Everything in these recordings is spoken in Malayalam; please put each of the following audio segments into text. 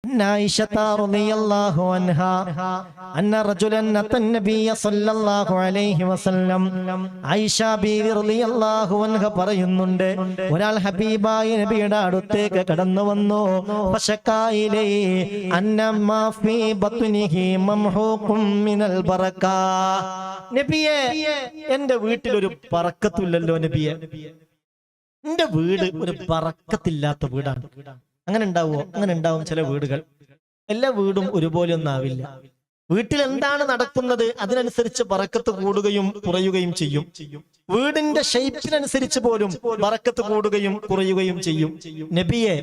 عائشة رضي الله عنها أن رجلا أتى النبي صلى الله عليه وسلم ആയിഷ ബീവി റളിയല്ലാഹു അൻഹ പറയുന്നുണ്ട്, ഒരാൾ ഹബീബായ നബിയുടെ അടുത്തേക്ക് കടന്നു വന്നു. ഫശക്കായിലൈ അന്നമാ ഫീ ബത്നിഹി മംഹൂഖും മിനൽ ബറക. നബിയേ, എന്റെ വീട്ടിൽ ഒരു ബറക്കത്തില്ലല്ലോ നബിയേ, എന്റെ വീട് ഒരു ബറക്കത്തില്ലാത്ത വീടാണ്. അങ്ങനെ ഉണ്ടാവുമോ? അങ്ങനെ ഉണ്ടാവും ചില വീടുകൾ. എല്ലാ വീടും ഒരുപോലെ ഒന്നും ആവില്ല. വീട്ടിൽ എന്താണ് നടക്കുന്നത് അതിനനുസരിച്ച് ബറക്കത്ത് കൂടുകയും കുറയുകയും ചെയ്യും. വീടിന്റെ ഷേപ്പിനനുസരിച്ച് പോലും ബറക്കത്ത് കൂടുകയും കുറയുകയും ചെയ്യും. നബിയെ,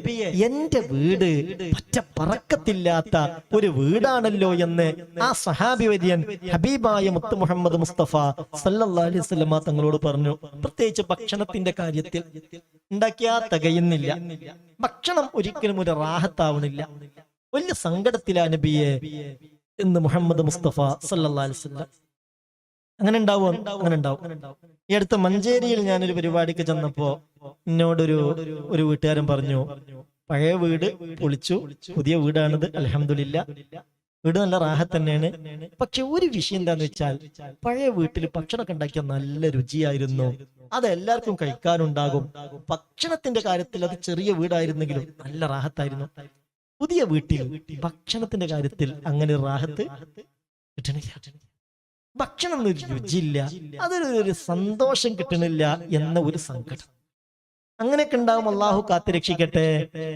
എന്റെ വീട് പറ്റ ബറക്കത്തില്ലാത്ത ഒരു വീടാണല്ലോ എന്ന് ആ സഹാബി വര്യൻ ഹബീബായ മുത്ത് മുഹമ്മദ് മുസ്തഫ സല്ലല്ലാഹു അലൈഹി വസല്ലമ തങ്ങളോട് പറഞ്ഞു. പ്രത്യേകിച്ച് ഭക്ഷണത്തിന്റെ കാര്യത്തിൽ ഉണ്ടാക്കിയാ തികയുന്നില്ല. ഭക്ഷണം ഒരിക്കലും ഒരു റാഹത്താവണില്ല. വലിയ സങ്കടത്തിലാ നബിയെ എന്ന് മുഹമ്മദ് മുസ്തഫ സല്ലല്ലാഹു അലൈഹി വസല്ലം. അങ്ങനെ ഉണ്ടാവും, അങ്ങനെ ഉണ്ടാവും. ഈ അടുത്ത മഞ്ചേരിയിൽ ഞാനൊരു പരിപാടിക്ക് ചെന്നപ്പോ എന്നോടൊരു വീട്ടുകാരൻ പറഞ്ഞു, പഴയ വീട് പൊളിച്ചു, പുതിയ വീടാണിത്, അൽഹംദുലില്ലാ, വീട് നല്ല റാഹത്ത് തന്നെയാണ്. പക്ഷെ ഒരു വിഷയം എന്താന്ന് വെച്ചാൽ, പഴയ വീട്ടിൽ ഭക്ഷണമൊക്കെ ഉണ്ടാക്കിയ നല്ല രുചിയായിരുന്നു, അത് എല്ലാവർക്കും കഴിക്കാനുണ്ടാകും. ഭക്ഷണത്തിന്റെ കാര്യത്തിൽ അത് ചെറിയ വീടായിരുന്നെങ്കിലും നല്ല റാഹത്തായിരുന്നു. പുതിയ വീട്ടിൽ ഭക്ഷണത്തിന്റെ കാര്യത്തിൽ അങ്ങനെ റാഹത്ത് കിട്ടണില്ല. ഭക്ഷണം ഒരു രുചിയില്ല, അതൊരു സന്തോഷം കിട്ടണില്ല എന്ന ഒരു സങ്കടം. അങ്ങനെയൊക്കെ ഉണ്ടാവും. അള്ളാഹു കാത്തുരക്ഷിക്കട്ടെ.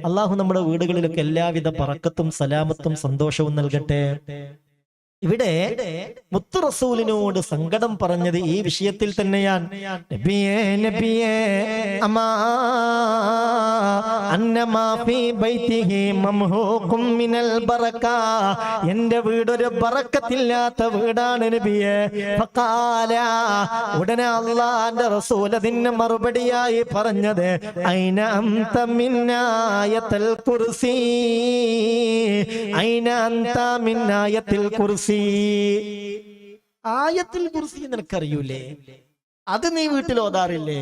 അള്ളാഹു നമ്മുടെ വീടുകളിലൊക്കെ എല്ലാവിധ ബറക്കത്തും സലാമത്തും സന്തോഷവും നൽകട്ടെ. ഇവിടെ മുത്തു റസൂലിനോട് സങ്കടം പറഞ്ഞത് ഈ വിഷയത്തിൽ തന്നെയാണ്. നബിയേ, നബിയേ, അമാ അന്നമാ ഫീ ബൈതിഹി മംഹൂഖും മിനൽ ബറക. എന്റെ വീടൊരു ബറക്കത്തില്ലാത്ത വീടാണ് നബിയേ. ഫഖാല, ഉടനെ അല്ലാഹുവിന്റെ റസൂൽ അതിന് മറുപടിയായി പറഞ്ഞത്, ഐന അൻത മിൻ ആയത്തുൽ കുർസി, ഐന അൻത മിൻ ആയത്തുൽ കുർസി. ആയത്തുൽ കുർസി നിനക്കറിയൂലേ? അത് നീ വീട്ടിൽ ഓതാറില്ലേ?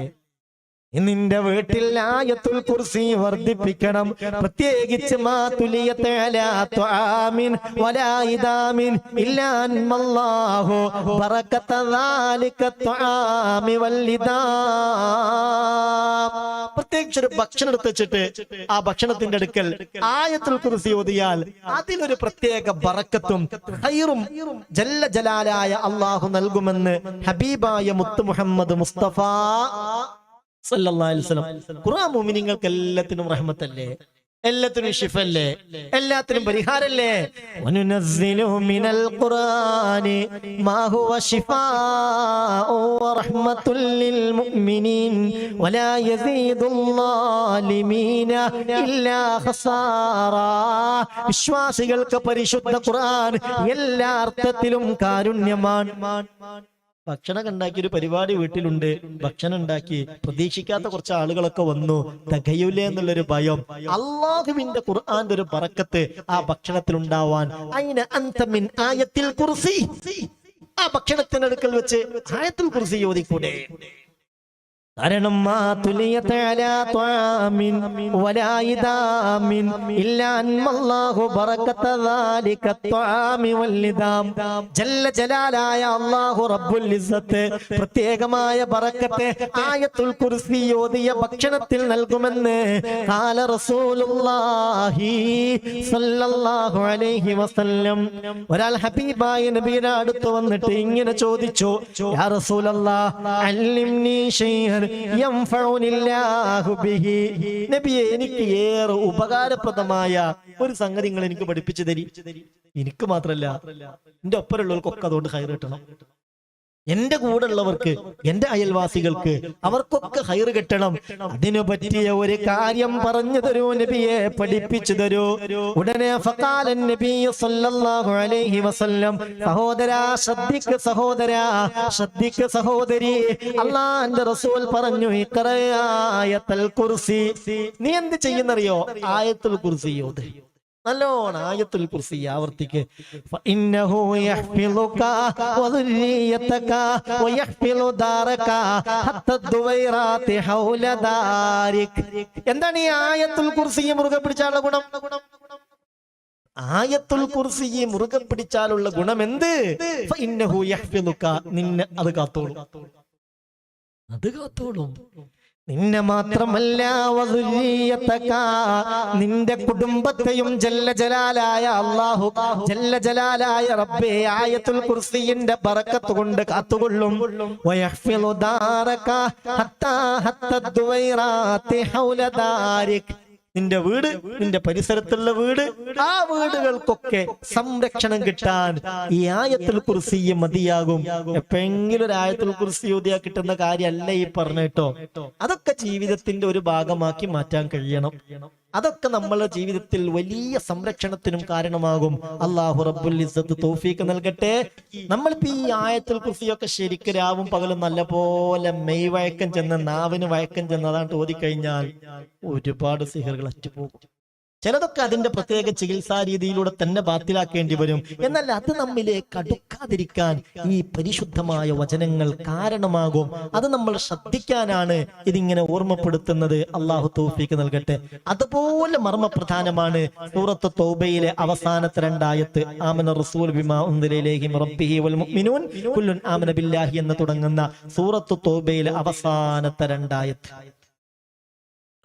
നിന്റെ വീട്ടിൽ ആയത്തുൽ കുർസി വർദ്ധിപ്പിക്കണം. പ്രത്യേകിച്ച് മാ തുലിയത അലാ തുആമിൻ വലാ ഇദാമിൻ ഇല്ലാ അൻമല്ലാഹു ബറകത ദാലിക തുആമി വൽ ഇദാം. പ്രത്യേകിച്ച് ഒരു ഭക്ഷണം എടുത്ത് വെച്ചിട്ട് ആ ഭക്ഷണത്തിന്റെ അടുക്കൽ ആയത്തുൽ കുർസി ഓതിയാൽ അതിനൊരു പ്രത്യേക ബറക്കത്തും ഖൈറും ജല്ല ജലാലായ അല്ലാഹു നൽകുമെന്ന് ഹബീബായ മുത്ത് മുഹമ്മദ് മുസ്തഫ സല്ലല്ലാഹു അലൈഹി വസല്ലം. ഖുർആൻ മുഅ്മിനീങ്ങൾക്ക് എല്ലാത്തിനും റഹ്മത്തല്ലേ, എല്ലാത്തിനും ശിഫല്ലേ, എല്ലാത്തിനും പരിഹാരല്ലേ. വനുനസ്സിലു മിനൽ ഖുർആനി മാ ഹുവ ശിഫാഉ വറഹ്മത്തുൽ ലിൽ മുഅ്മിനീൻ വലാ യസീദുൽ ളാലിമീന ഇല്ലാ ഖസാറാ. വിശ്വാസികൾക്ക് പരിശുദ്ധ ഖുർആൻ എല്ലാ അർത്ഥത്തിലും കാരുണ്യമാണ്. ഭക്ഷണം ഉണ്ടാക്കി ഒരു പരിപാടി വീട്ടിലുണ്ട്, ഭക്ഷണം ഉണ്ടാക്കി പ്രതീക്ഷിക്കാത്ത കുറച്ച് ആളുകളൊക്കെ വന്നു, തികയൂലേ എന്നുള്ളൊരു ഭയം. അല്ലാഹുവിന്റെ ഖുർആന്റെ ഒരു ബറക്കത്ത് ആ ഭക്ഷണത്തിൽ ഉണ്ടാവാൻ. അയിന അൻത മിൻ ആയത്തുൽ കുർസി. ആ ഭക്ഷണത്തിന്റെ അടുക്കൽ വെച്ച് ആയത്തുൽ കുർസി ഓതിക്കൂടെ? കാരണം മാ തുലിയത അലാ തുആമിൻ വലാ ഇദാമിൻ ഇല്ലാ അൻമല്ലാഹു ബറകത ദാലിക തുആമി വൽ ഇദാം. ജല്ല ജലാലായ അല്ലാഹു റബ്ബുൽ ഇസ്സത്ത് പ്രത്യേകമായ ബറക്കത്ത് ആയത്തുൽ കുർസി ഓതിയ ഭക്ഷണത്തിൽ നൽകുമെന്ന് ഖാല റസൂലുള്ളാഹി സ്വല്ലല്ലാഹു അലൈഹി വസല്ലം. ഒരാൾ ഹബീബായ നബിയുടെ അടുത്ത് വന്നിട്ട് ഇങ്ങനെ ചോദിച്ചു, യാ റസൂലല്ലാഹ് അല്ലിംനി ശൈഅൻ യൻഫഉനില്ലാഹു ബിഹി. നബിയെ, എനിക്ക് ഏറെ ഉപകാരപ്രദമായ ഒരു സംഗതി നിങ്ങൾ എനിക്ക് പഠിപ്പിച്ചു തരി. എനിക്ക് മാത്രല്ല, എന്റെ ഒപ്പമുള്ളവർക്കൊക്കെ അതുകൊണ്ട് ഖൈർ കിട്ടണം. എന്റെ കൂടെ ഉള്ളവർക്ക്, എന്റെ അയൽവാസികൾക്ക്, അവർക്കൊക്കെ ഖൈർ കിട്ടണം. അതിനു പറ്റിയ ഒരു കാര്യം പറഞ്ഞു തരൂ നബിയെ, പഠിപ്പിച്ചു തരൂ. ഉടനെ ഫഖാല നബി സല്ലല്ലാഹു അലൈഹി വസല്ലം, സഹോദരാ ശ്രദ്ധിക്ക്, സഹോദരാ ശ്രദ്ധിക്ക്, സഹോദരി, അല്ലാഹുവിന്റെ റസൂൽ പറഞ്ഞു, ഇഖ്റ ആയത്തുൽ കുർസി. നീ എന്ത് ചെയ്യുന്നറിയോ? ആയത്തുൽ കുർസി ഓത്. നല്ലോണം ആയത്തുൽ കുർസി ആവർത്തിക്ക്. ഫഇന്നഹു യഹ്ഫിളുക വദുരിയതക വയഹ്ഫിളു ദാരക ഹത്ത ദുവൈറാതി ഹൗല ദാരിക്. എന്താണ് ഈ ആയത്തുൽ കുർസി മുറുകെ പിടിച്ചാലുള്ള ഗുണം? ആയത്തുൽ കുർസി മുറുകെ പിടിച്ചാലുള്ള ഗുണം എന്ത്? ഫഇന്നഹു യഹ്ഫിളുക, നിന്നെ അത് കാത്തോളും. അത് കാത്തോളും. നിന്നെ മാത്രമല്ല വദുരിയതക, നിന്റെ കുടുംബത്തെയും ജല്ല ജലാലായ അല്ലാഹു, ജല്ല ജലാലായ റബ്ബേ ആയത്തുൽ കുർസിയുടെ ബറക്കത്ത് കൊണ്ട് കാത്തുകൊള്ളും. വയഹ്ഫിളു ദാരക ഹത്താ ദുവൈറാത്തി ഹൗല ദാരിക്, നിന്റെ വീട്, നിന്റെ പരിസരത്തുള്ള വീട്, ആ വീടുകൾക്കൊക്കെ സംരക്ഷണം കിട്ടാൻ ഈ ആയത്തുൽ കുർസി മതിയാകും. എപ്പോഴെങ്കിലും ഒരു ആയത്തുൽ കുർസി ഓതിയാ കിട്ടുന്ന കാര്യമല്ല ഈ പറഞ്ഞിട്ടോ. അതൊക്കെ ജീവിതത്തിന്റെ ഒരു ഭാഗമാക്കി മാറ്റാൻ കഴിയണം. അതൊക്കെ നമ്മളെ ജീവിതത്തിൽ വലിയ സംരക്ഷണത്തിനും കാരണമാകും. അല്ലാഹു റബ്ബുൽ ഇസ്സത്ത് തൗഫീഖ് നൽകട്ടെ. നമ്മളിപ്പോ ഈ ആയത്തുൽ കുർസിയൊക്കെ ശരിക്കും രാവും പകലും നല്ലപോലെ മെയ് വഴക്കം ചെന്ന്, നാവിന് വഴക്കം ചെന്ന് അതാണ് ഓതിക്കഴിഞ്ഞാൽ ഒരുപാട് സിഹറുകൾ അറ്റുപോകും. ചിലതൊക്കെ അതിന്റെ പ്രത്യേക ചികിത്സാ രീതിയിലൂടെ തന്നെ ബാത്തിലാക്കേണ്ടി വരും. എന്നാൽ അത് നമ്മിലേക്ക് അടുക്കാതിരിക്കാൻ ഈ പരിശുദ്ധമായ വചനങ്ങൾ കാരണമാകും. അത് നമ്മൾ ശ്രദ്ധിക്കാനാണ് ഇതിങ്ങനെ ഓർമ്മപ്പെടുത്തുന്നത്. അള്ളാഹു തൗഫീഖ് നൽകട്ടെ. അതുപോലെ മർമ്മപ്രധാനമാണ് സൂറത്ത് തൗബയിലെ അവസാനത്തെ 2 ആയത്ത്. ആമന റസൂൽ ബിമാ ഉൻസില ഇലൈഹി മിർ റബ്ബിഹി വൽ മുഅ്മിനൂൻ കുല്ലുൻ ആമന ബില്ലാഹി എന്ന് തുടങ്ങുന്ന സൂറത്ത് തൗബയിലെ അവസാനത്തെ 2 ആയത്ത്.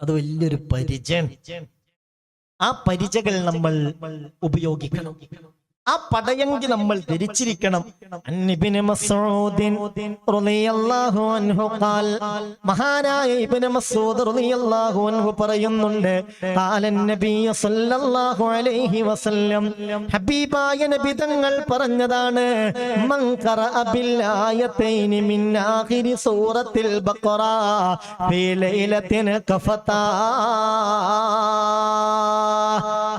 അത് വലിയൊരു പരിചയം. ആ പരിചകൾ നമ്മൾ ഉപയോഗിക്കണം. ആ പടയങ്കി നമ്മൾ ധരിച്ചിരിക്കണം. ഇബ്നു മസ്ഊദിൻ റളിയല്ലാഹു അൻഹു ഖാൽ, മഹാനായ ഇബ്നു മസ്ഊദ് റളിയല്ലാഹു അൻഹു പറയുന്നുണ്ട്, ഖാലൻ നബി സല്ലല്ലാഹു അലൈഹി വസല്ലം, ഹബീബായ നബി തങ്ങൾ പറഞ്ഞതാണ്, മൻ ഖറഅ ബിൽ ആയതൈനി മിൻ ആഖിരി സൂറത്തിൽ ബഖറ ഫീ ലൈലത്തിൻ കഫതാ,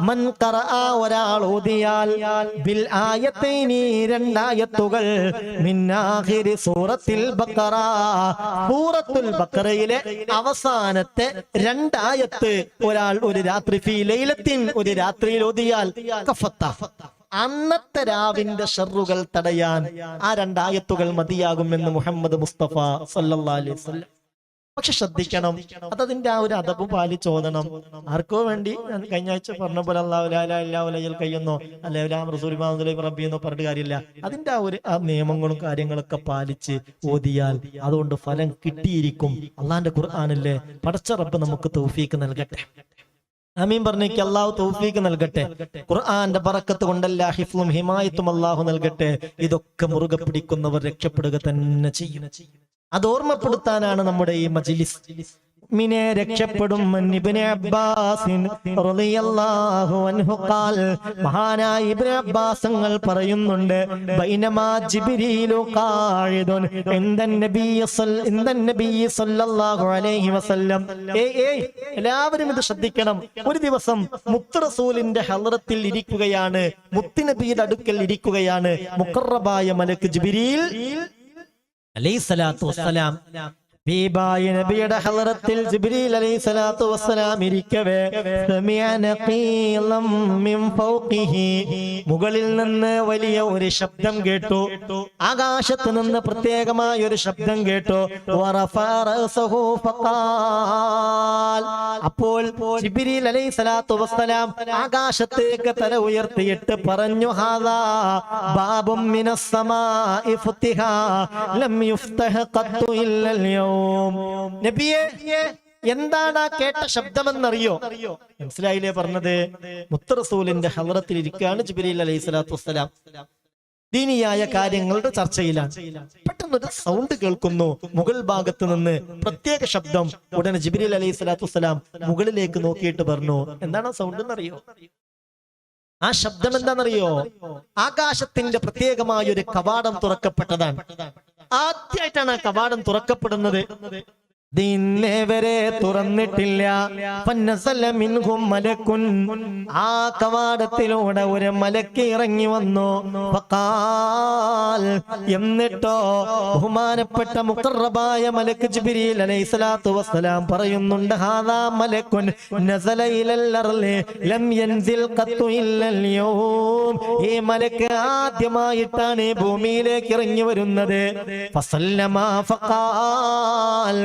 മൻ ഖറഅ ഒരാൾ ഓതിയാൽ ബിൽ ആയതൈനി 2 ആയത്തുകൾ മിൻ ആഖിരി സൂറത്തിൽ ബഖറ, സൂറത്തുൽ ബഖറയിലെ അവസാനത്തെ 2 ആയത്ത് ഒരാൾ ഒരു രാത്രി ഫീ ലൈലത്തിൻ ഒരു രാത്രിയിൽ ഓതിയാൽ കഫത്ത, അന്നത്തെ രാവിന്റെ ഷർറുകൾ തടയാൻ ആ 2 ആയത്തുകൾ മതിയാകുമെന്ന് മുഹമ്മദ് മുസ്തഫ സല്ലല്ലാഹു അലൈഹി വസല്ലം. പക്ഷെ ശ്രദ്ധിക്കണം, അതതിന്റെ ആ ഒരു അദബ് പാലിച്ചോദണം. ആർക്കോ വേണ്ടി ഞാൻ കഴിഞ്ഞ ആഴ്ച പറഞ്ഞ പോലെ അല്ലാഹു ലാ ഇലാഹ ഇല്ലാ ഹുവൽ ഹയ്യുൽ ഖയ്യൂം അല്ലാഹു റസൂൽ റബ്ബി എന്നോ പറഞ്ഞിട്ട് കാര്യമില്ല. അതിന്റെ ആ നിയമങ്ങളും കാര്യങ്ങളൊക്കെ പാലിച്ച് ഓതിയാൽ അതുകൊണ്ട് ഫലം കിട്ടിയിരിക്കും. അള്ളാന്റെ ഖുർആനല്ലേ. പടച്ച റബ്ബ് നമുക്ക് തൗഫീഖ് നൽകട്ടെ. ആമീൻ പറഞ്ഞേക്ക്. അള്ളാഹു തൗഫീഖ് നൽകട്ടെ. ഖുർആന്റെ ബറക്കത്ത് കൊണ്ടല്ല ഹിഫ്ളും ഹിമായത്തും അള്ളാഹു നൽകട്ടെ. ഇതൊക്കെ മുറുകെ പിടിക്കുന്നവർ രക്ഷപ്പെടുക തന്നെ ചെയ്യും. അത് ഓർമ്മപ്പെടുത്താനാണ് നമ്മുടെ ഈ മജ്ലിസ്. മിനെ രക്ഷപ്പെടും. ഇബ്നു അബ്ബാസ് റളിയല്ലാഹു അൻഹു ഖാൽ, മഹാനായ ഇബ്നു അബ്ബാസ് പറയുന്നുണ്ട്, ബൈനമാ ജിബ്രീലു ഖായിദുൻ ഇൻദൻ നബി സല്ലല്ലാഹു അലൈഹി വസല്ലം. എല്ലാവരും ഇത് ശ്രദ്ധിക്കണം. ഒരു ദിവസം മുത്ത് റസൂലിന്റെ ഹളറത്തിൽ ഇരിക്കുകയാണ്, മുത്തുനബിയുടെ അടുക്കൽ ഇരിക്കുകയാണ് മുഖറബായ മലക്ക് ജിബ്രീൽ അലൈഹിസ്സലാത്തു വസ്സലാം. ബീബായ നബിയുടെ ഹളറത്തിൽ ജിബ്രീൽ അലൈഹിസ്സലാത്തു വസ്സലാം ഇരിക്കവേ, സമിഅ നഖീലം മിൻ ഫൗഖിഹി, മുകളിൽ നിന്ന് വലിയ ഒരു ശബ്ദം കേട്ടു. ആകാശത്ത് നിന്ന് പ്രത്യേകമായ ഒരു ശബ്ദം കേട്ടു. വറഫഅ റഅസഹു ഫഖാൽ, അപ്പോൾ ജിബ്രീൽ അലൈഹിസ്സലാത്തു വസ്സലാം ആകാശത്തേക്ക് തല ഉയർത്തിയിട്ട് പറഞ്ഞു, ഹാദാ ബാബും മിനസ് സമാഇ ഫുതിഹ ലം യുഫ്തഹ ഖത്തു ഇല്ലൽ യൗം. നബിയേ, എന്താണ് ആ കേട്ട ശബ്ദമെന്നറിയോ? മനസ്സിലായില്ലേ പറഞ്ഞത്? മുത്ത് റസൂലിന്റെ ഹളറത്തിൽ ഇരിക്കുകയാണ് ജിബ്രീൽ അലൈഹിസ്സലാത്തു വസ്സലാം. ദീനിയായ കാര്യങ്ങളുടെ ചർച്ചയിലാണ്. പെട്ടെന്നൊരു സൗണ്ട് കേൾക്കുന്നു മുകൾ ഭാഗത്ത് നിന്ന്, പ്രത്യേക ശബ്ദം. ഉടനെ ജിബ്രീൽ അലൈഹിസ്സലാത്തു വസ്സലാം മുകളിലേക്ക് നോക്കിയിട്ട് പറഞ്ഞു, എന്താണ് ആ സൗണ്ട് എന്നറിയോ? ആ ശബ്ദം എന്താണെന്നറിയോ? ആകാശത്തിന്റെ പ്രത്യേകമായ ഒരു കവാടം തുറക്കപ്പെട്ടതാണ്. ആദ്യമായിട്ടാണ് ആ കവാടം തുറക്കപ്പെടുന്നത്. ദിന്നെ വരെ തുറന്നിട്ടില്ല. ആ കവാടത്തിലൂടെ ഒരു മലക്ക് ഇറങ്ങി വന്നു. എന്നിട്ടോ ബഹുമാനപ്പെട്ട മുഖറബായ മലക്ക് ജിബ്രീൽ അലൈഹിസ്സലാത്തു വസ്സലാം പറയുന്നുണ്ട്, ഹാദാ മലക്കുൻ നസല ഇലൽ അർളി ലം യൻസിൽ ഖത്തു ഇല്ലൽ യൗം. ഈ മലക്ക് ആദ്യമായിട്ടാണ് ഭൂമിയിലേക്ക് ഇറങ്ങി വരുന്നത്. ഫസല്ലമ ഫഖാൽ,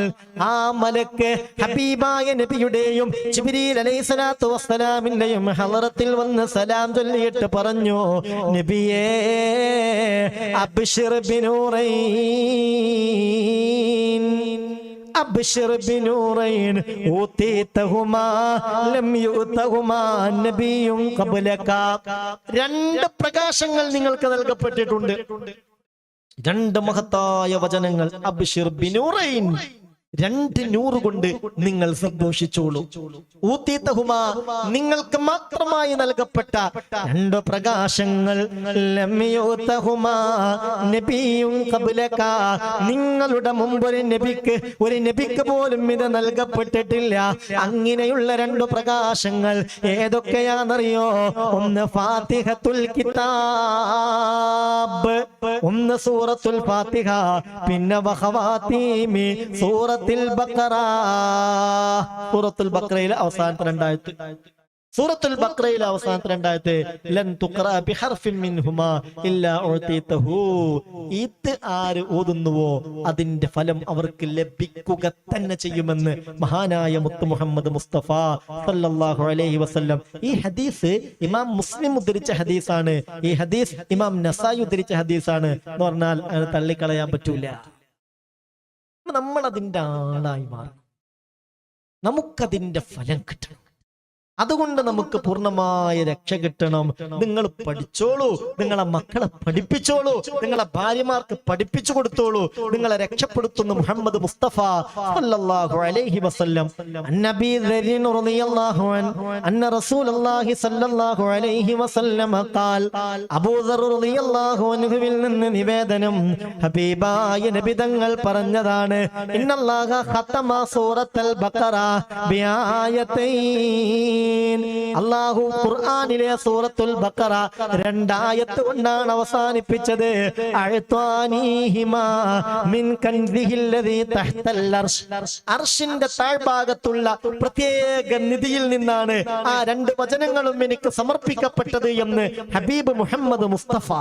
ആ മലക്ക് ഹബീബായ നബിയുടെയും ജിബ്രീൽ അലൈഹിസ്സലാത്തു വസ്സലാമിന്റെയും ഹളറത്തിൽ വന്ന് സലാം ചൊല്ലിയിട്ട് പറഞ്ഞു, നബിയേ അബ്ശിർ ബിനൂറൈൻ അബ്ശിർ ബിനൂറൈൻ ഊതീതഹുമാ ലം യുതഹുമാ നബിയ്യുൻ ഖബ്ലക. രണ്ട് പ്രകാശങ്ങൾ നിങ്ങൾക്ക് നൽകപ്പെട്ടിട്ടുണ്ട്. രണ്ട് മഹത്തായ വചനങ്ങൾ. അബ്ശിർ ബിനൂറൈൻ, രണ്ട് നൂറ് കൊണ്ട് നിങ്ങൾ സന്തോഷിച്ചോളൂ. ഊതീതഹുമാ, നിങ്ങൾക്ക് മാത്രമായി നൽകപ്പെട്ട രണ്ട് പ്രകാശങ്ങൾ. ലം യുതഹുമാ നബിയ്യുൻ ഖബ്ലക, നിങ്ങളുടെ മുമ്പ് ഒരു നബിക്ക് പോലും ഇത് നൽകപ്പെട്ടിട്ടില്ല. അങ്ങനെയുള്ള രണ്ട് പ്രകാശങ്ങൾ ഏതൊക്കെയാണെന്നറിയോ? ഒന്ന് ഫാത്തിഹത്തുൽ കിതാബ്, ഒന്ന് സൂറത്തുൽ ഫാത്തിഹ, പിന്നെ വഖവാതീമി സൂറത്തുൽ ബഖറ. സൂറത്തുൽ ബഖറയിലെ അവസാനത്തെ രണ്ടായത്ത്. സൂറത്തുൽ ബഖറയിലെ അവസാനത്തെ രണ്ടായത്ത് ലൻ തുഖറ ബിഹർഫിൻ മിൻഹുമാ ഇല്ലാ ഉതീതഹു. ഇത് ആര് ഓതുന്നുവോ അതിന്റെ ഫലം അവർക്ക് ലഭിക്കുക തന്നെ ചെയ്യുമെന്ന് മഹാനായ മുത്ത് മുഹമ്മദ് മുസ്തഫ സല്ലല്ലാഹു അലൈഹി വസല്ലം. ഈ ഹദീസ് ഇമാം മുസ്ലിം ഉദ്ധരിച്ച ഹദീസാണ്. ഈ ഹദീസ് ഇമാം നസായി ഉദ്ധരിച്ച ഹദീസാണ് എന്ന് പറഞ്ഞാൽ അത് തള്ളിക്കളയാൻ പറ്റൂല. നമ്മൾ അതിന്റെ ആളായി മാറും, നമുക്കതിന്റെ ഫലം കിട്ടണം. അതുകൊണ്ട് നമുക്ക് പൂർണ്ണമായ രക്ഷ കിട്ടണം. നിങ്ങൾ പഠിച്ചോളൂ, നിങ്ങളെ മക്കളെ പഠിപ്പിച്ചോളൂ, നിങ്ങളെ ഭാര്യമാർക്ക് പഠിപ്പിച്ചു കൊടുത്തോളൂ. നിങ്ങളെ രക്ഷപ്പെടുത്തുന്ന മുഹമ്മദ് മുസ്തഫ സല്ലല്ലാഹു അലൈഹി വസല്ലം. അന്നബി ദരീൻ റളിയല്ലാഹു അൻഹു അന്ന റസൂലുള്ളാഹി സല്ലല്ലാഹു അലൈഹി വസല്ലം ഖാൽ, അബൂ ദർ റളിയല്ലാഹു അൻഹുവിൽ നിന്ന് നിവേദനം, ഹബീബായ നബി തങ്ങൾ പറഞ്ഞതാണ്, ഇന്നല്ലാഹ ഖതമ സൂറത്തുൽ ബഖറ ബിആയതൈൻ. അല്ലാഹു ഖുർആനിലെ സൂറത്തുൽ ബഖറ രണ്ടായത്ത് കൊണ്ടാണ് അവസാനിപ്പിച്ചത്. അഅ്താനീഹിമാ മിൻ കൻസിഹില്ലദീ തഹ്തൽ അർശ്, അർശിന്റെ താഴ്ഭാഗത്തുള്ള പ്രത്യേക നിധിയിൽ നിന്നാണ് ആ രണ്ട് വചനങ്ങളും എനിക്ക് സമർപ്പിക്കപ്പെട്ടത് എന്ന് ഹബീബ് മുഹമ്മദ് മുസ്തഫ.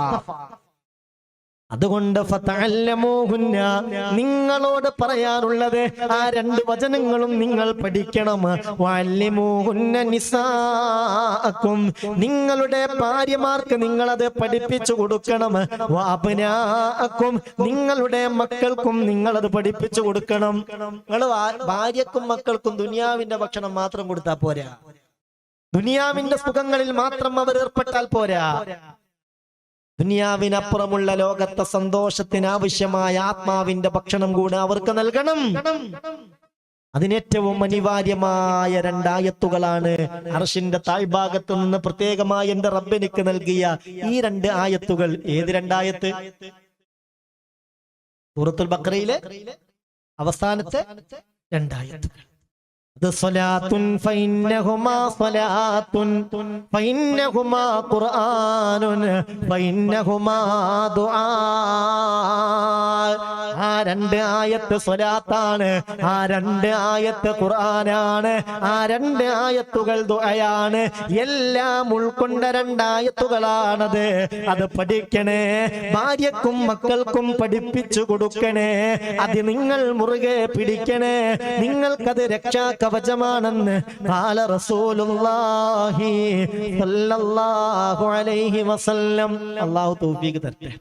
അതുകൊണ്ട് ഫതഅല്ലമൂഹുന്ന, നിങ്ങളോട് പറയാനുള്ളത് ആ രണ്ട് വചനങ്ങളും നിങ്ങൾ പഠിക്കണം. വഅല്ലിമൂഹുന്ന നിസാഅക്കും, നിങ്ങളുടെ ഭാര്യമാർക്ക് നിങ്ങളത് പഠിപ്പിച്ചു കൊടുക്കണം. വഅബ്നാഅക്കും, നിങ്ങളുടെ മക്കൾക്കും നിങ്ങളത് പഠിപ്പിച്ചു കൊടുക്കണം. നിങ്ങൾ ഭാര്യക്കും മക്കൾക്കും ദുനിയാവിന്റെ ഭക്ഷണം മാത്രം കൊടുത്താൽ പോരാ, ദുനിയാവിന്റെ സുഖങ്ങളിൽ മാത്രം അവർ ഏർപ്പെട്ടാൽ പോരാ. ദുനിയാവിനപ്പുറമുള്ള ലോകത്തെ സന്തോഷത്തിന് ആവശ്യമായ ആത്മാവിന്റെ ഭക്ഷണം കൂടെ അവർക്ക് നൽകണം. അതിനേറ്റവും അനിവാര്യമായ രണ്ടായത്തുകളാണ് അർശിന്റെ താഴ്ഭാഗത്ത് നിന്ന് പ്രത്യേകമായി എന്റെ റബ്ബെനിക്ക് നൽകിയ ഈ രണ്ട് ആയത്തുകൾ. ഏത് രണ്ടായത്ത്? സൂറത്തുൽ ബഖറയിലെ അവസാനത്തെ രണ്ടായത്തുകൾ. സ്വലാത്തുൻ ഫഇന്നഹുമാ സ്വലാത്തുൻ ഫഇന്നഹുമാ ഖുർആനുൻ ഫഇന്നഹുമാ ദുആ. ആ രണ്ട് ആയത്ത് സ്വലാത്താണ്, ആ രണ്ട് ആയത്ത് ഖുർആനാണ്, ആ രണ്ട് ആയത്തുകൾ ദുആയാണ്. എല്ലാം ഉൾക്കൊണ്ട രണ്ടായത്തുകളാണത്. അത് പഠിക്കണേ, ഭാര്യക്കും മക്കൾക്കും പഠിപ്പിച്ചു കൊടുക്കണേ. അത് നിങ്ങൾ മുറുകെ പിടിക്കണേ. നിങ്ങൾക്കത് രക്ഷാകവചമാണെന്ന് ഖാല റസൂലുള്ളാഹി സ്വല്ലല്ലാഹു അലൈഹി വസല്ലം. അല്ലാഹു തൗഫീഖ് തരട്ടെ.